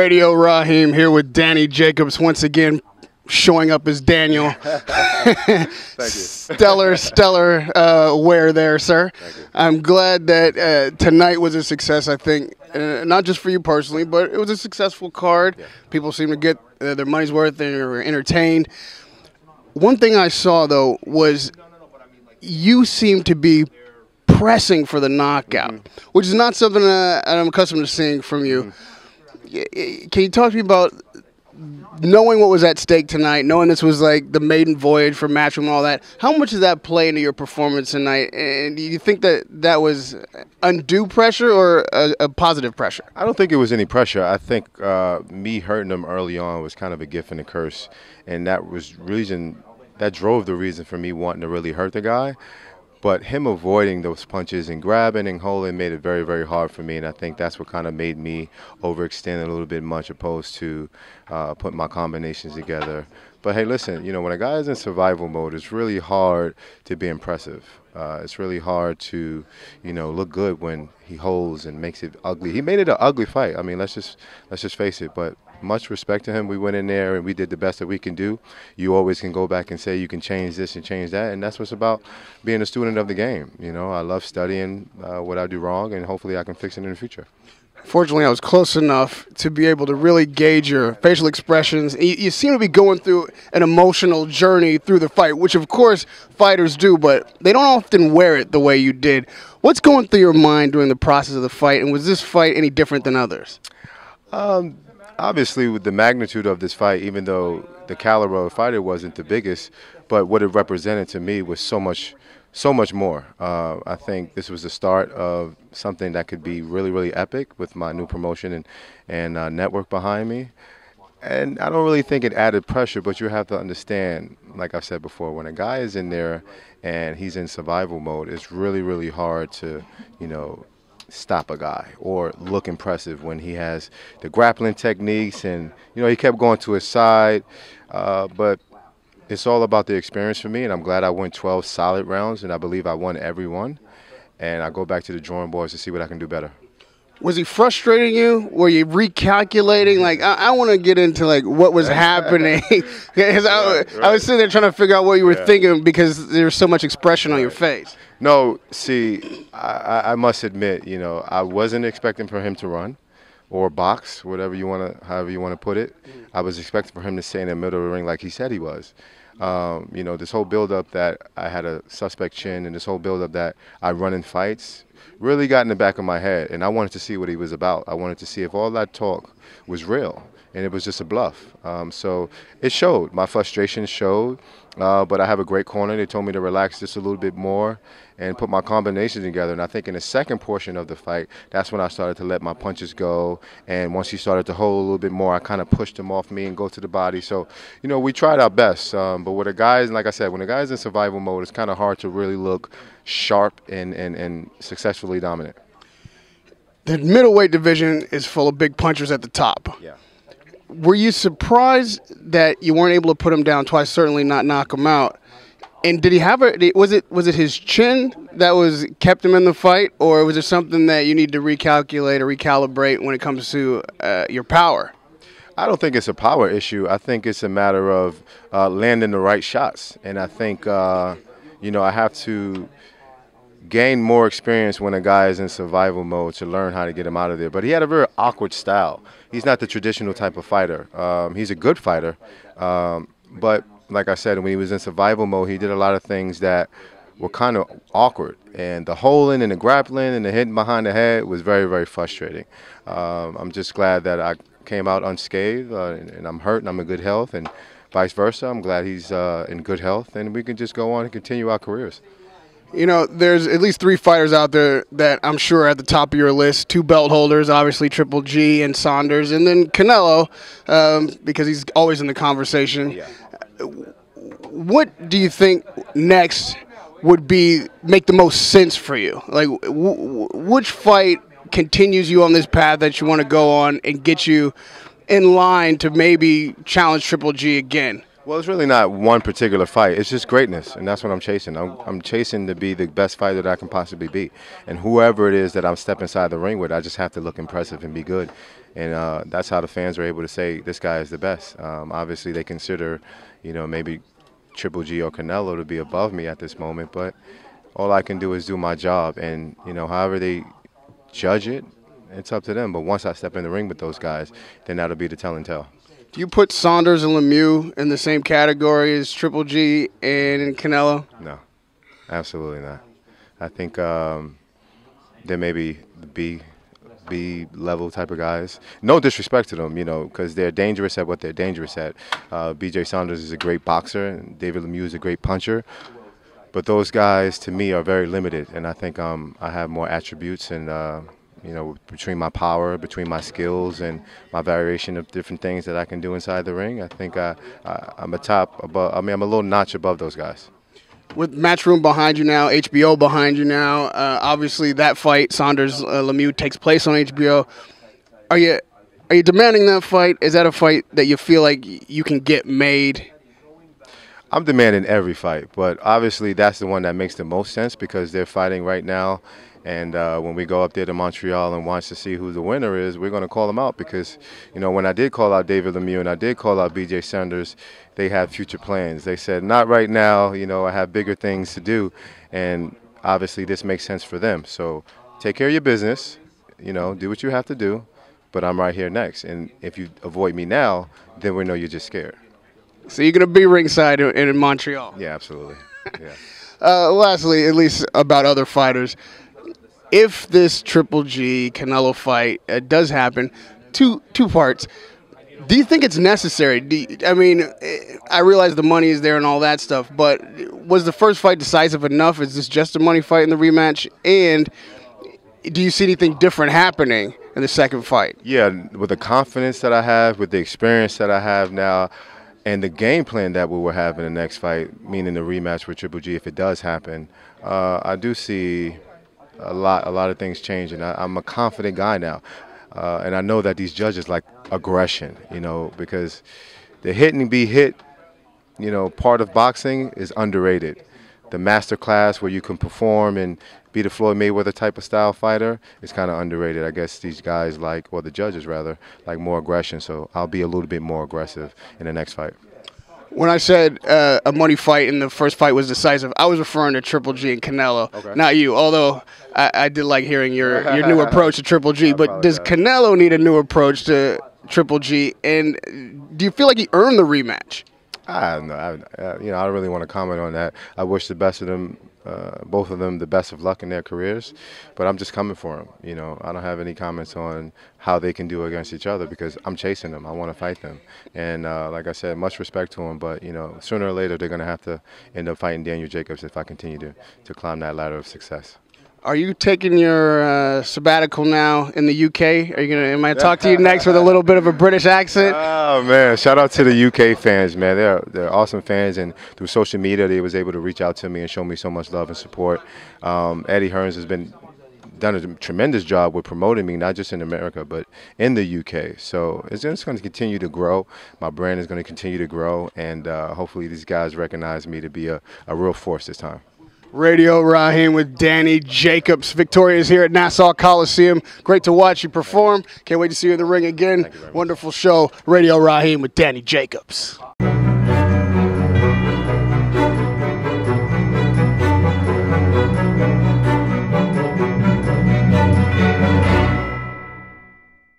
Radio Raheem here with Danny Jacobs once again, showing up as Daniel. Thank you. Stellar wear there, sir. Thank you. I'm glad that tonight was a success, I think, not just for you personally, but it was a successful card. Yeah. People seem to get their money's worth and were entertained. One thing I saw, though, was you seem to be pressing for the knockout, which is not something I'm accustomed to seeing from you. Can you talk to me about knowing what was at stake tonight, knowing this was like the maiden voyage for Matchroom and all that? How much did that play into your performance tonight? And do you think that that was undue pressure or a positive pressure? I don't think it was any pressure. I think me hurting him early on was kind of a gift and a curse, and that drove the reason for me wanting to really hurt the guy. But him avoiding those punches and grabbing and holding made it very, very hard for me, and I think that's what kind of made me overextend a little bit much opposed to putting my combinations together. But hey, listen, you know, when a guy is in survival mode, it's really hard to be impressive. It's really hard to, you know, look good when he holds and makes it ugly. He made it an ugly fight. I mean, let's just face it. But much respect to him. We went in there and we did the best that we can do. You always can go back and say you can change this and change that, and that's what's about being a student of the game. You know, I love studying what I do wrong, and hopefully I can fix it in the future. Fortunately, I was close enough to be able to really gauge your facial expressions. You seem to be going through an emotional journey through the fight, which of course fighters do, but they don't often wear it the way you did. What's going through your mind during the process of the fight, and was this fight any different than others? Obviously, with the magnitude of this fight, even though the caliber of the fighter wasn't the biggest, but what it represented to me was so much more. I think this was the start of something that could be really, really epic with my new promotion and network behind me. And I don't really think it added pressure, but you have to understand, like I said before, when a guy is in there and he's in survival mode, it's really, really hard to, you know, stop a guy or look impressive when he has the grappling techniques. And you know, he kept going to his side, but it's all about the experience for me, and I'm glad I won 12 solid rounds, and I believe I won every one, and I go back to the drawing boards to see what I can do better. Was he frustrating you? Were you recalculating? Like, I want to get into like what was happening, because I was sitting there trying to figure out what you were thinking because there's so much expression on your face. No, see, I must admit, you know, I wasn't expecting for him to run or box, however you want to put it. I was expecting for him to stay in the middle of the ring like he said he was. You know, this whole build-up that I had a suspect chin and this whole build-up that I run in fights really got in the back of my head, and I wanted to see what he was about. I wanted to see if all that talk was real and it was just a bluff. So it showed. My frustration showed, but I have a great corner. They told me to relax just a little bit more and put my combinations together. And I think in the second portion of the fight, that's when I started to let my punches go. And once he started to hold a little bit more, I kind of pushed him off me and go to the body. So, you know, we tried our best. But with a guy, like I said, when a guy's in survival mode, it's kind of hard to really look sharp and successfully dominant. The middleweight division is full of big punchers at the top. Yeah. Were you surprised that you weren't able to put him down twice, certainly not knock him out? And did he have was it his chin that kept him in the fight, or was there something that you need to recalculate or recalibrate when it comes to your power? I don't think it's a power issue. I think it's a matter of landing the right shots. And I think, you know, I have to gain more experience when a guy is in survival mode to learn how to get him out of there. But he had a very awkward style. He's not the traditional type of fighter. He's a good fighter, but like I said, when he was in survival mode, he did a lot of things that were kind of awkward. And the holding and the grappling and the hitting behind the head was very, very frustrating. I'm just glad that I came out unscathed, and I'm hurt and I'm in good health, and vice versa. I'm glad he's in good health, and we can just go on and continue our careers. You know, there's at least 3 fighters out there that I'm sure are at the top of your list. 2 belt holders, obviously Triple G and Saunders, and then Canelo, because he's always in the conversation. Yeah. What do you think next would make the most sense for you? Like, which fight continues you on this path that you want to go on and get you in line to maybe challenge Triple G again? Well, it's really not one particular fight. It's just greatness, and that's what I'm chasing. I'm chasing to be the best fighter that I can possibly be. And whoever it is that I'm stepping inside the ring with, I just have to look impressive and be good. And that's how the fans are able to say this guy is the best. Obviously, they consider, maybe Triple G or Canelo to be above me at this moment, but all I can do is do my job. And, however they judge it, it's up to them. But once I step in the ring with those guys, then that'll be the telling tale. Do you put Saunders and Lemieux in the same category as Triple G and Canelo? No, absolutely not. I think they may be the B level type of guys. No disrespect to them, because they're dangerous at what they're dangerous at. B.J. Saunders is a great boxer, and David Lemieux is a great puncher. But those guys, to me, are very limited, and I think I have more attributes and. Between my power, between my skills, and my variation of different things that I can do inside the ring, I think I'm I'm a little notch above those guys. With Matchroom behind you now, HBO behind you now, obviously that fight, Saunders Lemieux, takes place on HBO. Are you demanding that fight? Is that a fight that you feel like you can get made? I'm demanding every fight, but obviously that's the one that makes the most sense because they're fighting right now. And when we go up there to Montreal and watch to see who the winner is, we're going to call them out because, when I did call out David Lemieux and I did call out B.J. Saunders, they had future plans. They said, not right now, I have bigger things to do. And obviously this makes sense for them. So take care of your business, do what you have to do, but I'm right here next. And if you avoid me now, then we know you're just scared. So you're going to be ringside in Montreal? Yeah, absolutely. Yeah. Lastly, at least about other fighters, if this Triple G Canelo fight does happen, two parts. Do you think it's necessary? I realize the money is there and all that stuff, but was the first fight decisive enough? Is this just a money fight in the rematch? And do you see anything different happening in the second fight? Yeah, with the confidence that I have, with the experience that I have now, and the game plan that we will have in the next fight, meaning the rematch with Triple G, if it does happen, I do see a lot of things changing. I'm a confident guy now, and I know that these judges like aggression, because the hit and be hit, part of boxing is underrated. The master class where you can perform and be the Floyd Mayweather type of style fighter is kind of underrated. I guess these guys or the judges rather, like more aggression. So I'll be a little bit more aggressive in the next fight. When I said a money fight and the first fight was decisive, I was referring to Triple G and Canelo, not you. Although I did like hearing your new approach to Triple G. But does Canelo need a new approach to Triple G? And do you feel like he earned the rematch? I don't know. I don't really want to comment on that. I wish the best of them, both of them, the best of luck in their careers. But I'm just coming for them. I don't have any comments on how they can do against each other because I'm chasing them. I want to fight them. And like I said, much respect to them. But sooner or later they're going to have to end up fighting Daniel Jacobs if I continue to climb that ladder of success. Are you taking your sabbatical now in the UK? Am I talk to you next with a little bit of a British accent? Oh man, shout out to the UK fans, man. They're awesome fans, and through social media, they was able to reach out to me and show me so much love and support. Eddie Hearns has done a tremendous job with promoting me, not just in America, but in the UK. So it's just going to continue to grow. My brand is going to continue to grow, and hopefully these guys recognize me to be a real force this time. Radio Raheem with Danny Jacobs. Victoria is here at Nassau Coliseum. Great to watch you perform. Can't wait to see you in the ring again. Wonderful show. Radio Raheem with Danny Jacobs.